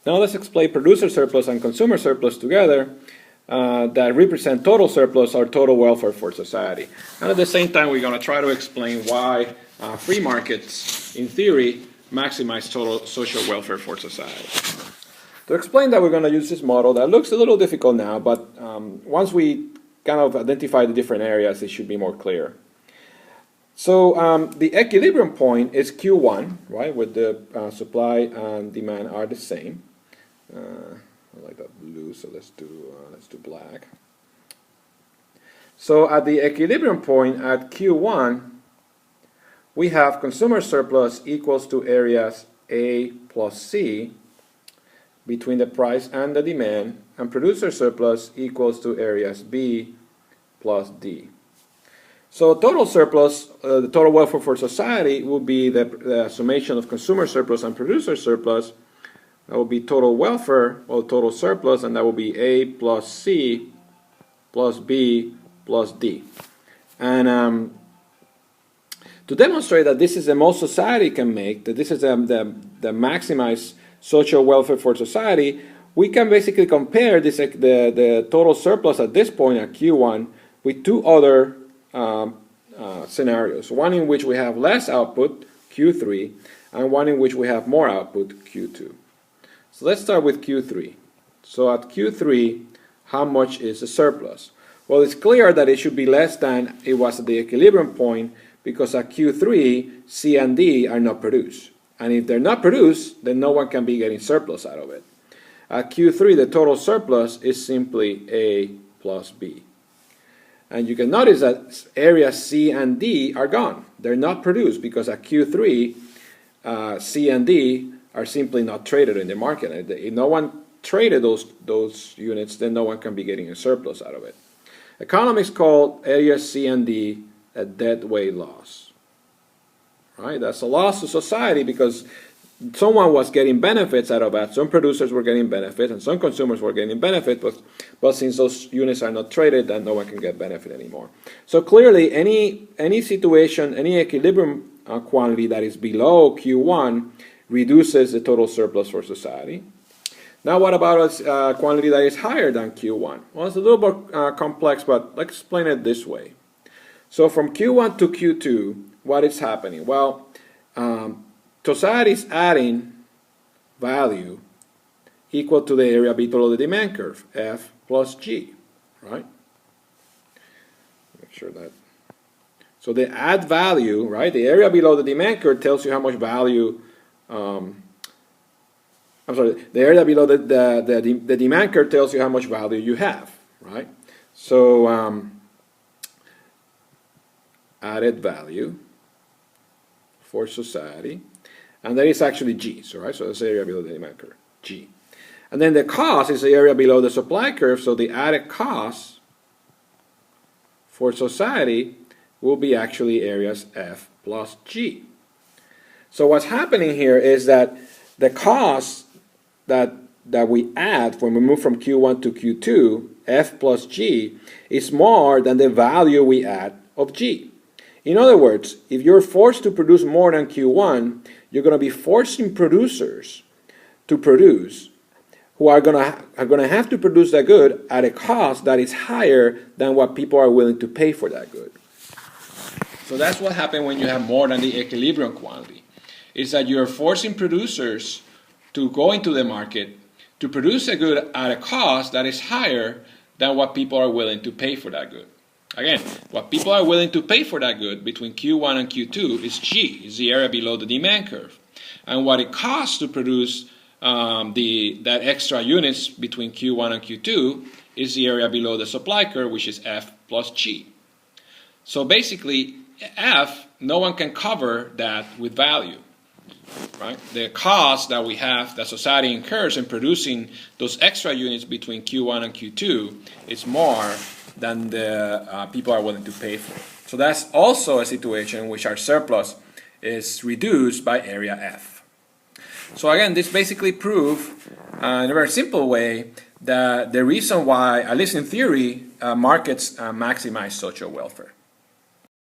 Now let's explain producer surplus and consumer surplus together that represent total surplus or total welfare for society. And at the same time, we're going to try to explain why free markets, in theory, maximize total social welfare for society. To explain that, we're going to use this model that looks a little difficult now, but once we kind of identify the different areas, it should be more clear. So the equilibrium point is Q1, right, where the supply and demand are the same. I like that blue, so let's do black. So at the equilibrium point at Q1, we have consumer surplus equals to areas A plus C between the price and the demand, and producer surplus equals to areas B plus D. So total surplus, the total welfare for society, will be the summation of consumer surplus and producer surplus. That will be total welfare or total surplus, and that will be A plus C plus B plus D. And to demonstrate that this is the most society can make, that this is the maximized social welfare for society, we can basically compare this, the total surplus at this point at Q1 with two other scenarios. One in which we have less output, Q3, and one in which we have more output, Q2. So let's start with Q3. So at Q3, how much is the surplus? Well, it's clear that it should be less than it was at the equilibrium point, because at Q3, C and D are not produced. And if they're not produced, then no one can be getting surplus out of it. At Q3, the total surplus is simply A plus B. And you can notice that areas C and D are gone. They're not produced because at Q3, C and D are simply not traded in the market. If no one traded those units, then no one can be getting a surplus out of it. Economists call areas C and D a deadweight loss. Right? That's a loss to society because someone was getting benefits out of that. Some producers were getting benefits and some consumers were getting benefit, but since those units are not traded, then no one can get benefit anymore. So clearly, any situation, any equilibrium quantity that is below Q1 reduces the total surplus for society. Now what about a quantity that is higher than Q1? Well, it's a little more complex, but let's explain it this way. So from Q1 to Q2, what is happening? Well, society is adding value equal to the area below the demand curve, F plus G, right? Make sure that. So they add value, right? The area below the demand curve tells you how much value. I'm sorry, the area below the demand curve tells you how much value you have, right? So added value for society, and that is actually G, so right, so that's the area below the demand curve, G. And then the cost is the area below the supply curve, so the added cost for society will be actually areas F plus G. So what's happening here is that the cost that we add when we move from Q1 to Q2, F plus G, is more than the value we add of G. In other words, if you're forced to produce more than Q1, you're going to be forcing producers to produce who are going to have to produce that good at a cost that is higher than what people are willing to pay for that good. So that's what happens when you have more than the equilibrium quantity. Is that you're forcing producers to go into the market to produce a good at a cost that is higher than what people are willing to pay for that good. Again, what people are willing to pay for that good between Q1 and Q2 is G, is the area below the demand curve. And what it costs to produce that extra units between Q1 and Q2 is the area below the supply curve, which is F plus G. So basically, F, no one can cover that with value. Right? The cost that we have, that society incurs in producing those extra units between Q1 and Q2 is more than the people are willing to pay for. So that's also a situation in which our surplus is reduced by area F. So again, this basically proves in a very simple way that the reason why, at least in theory, markets maximize social welfare.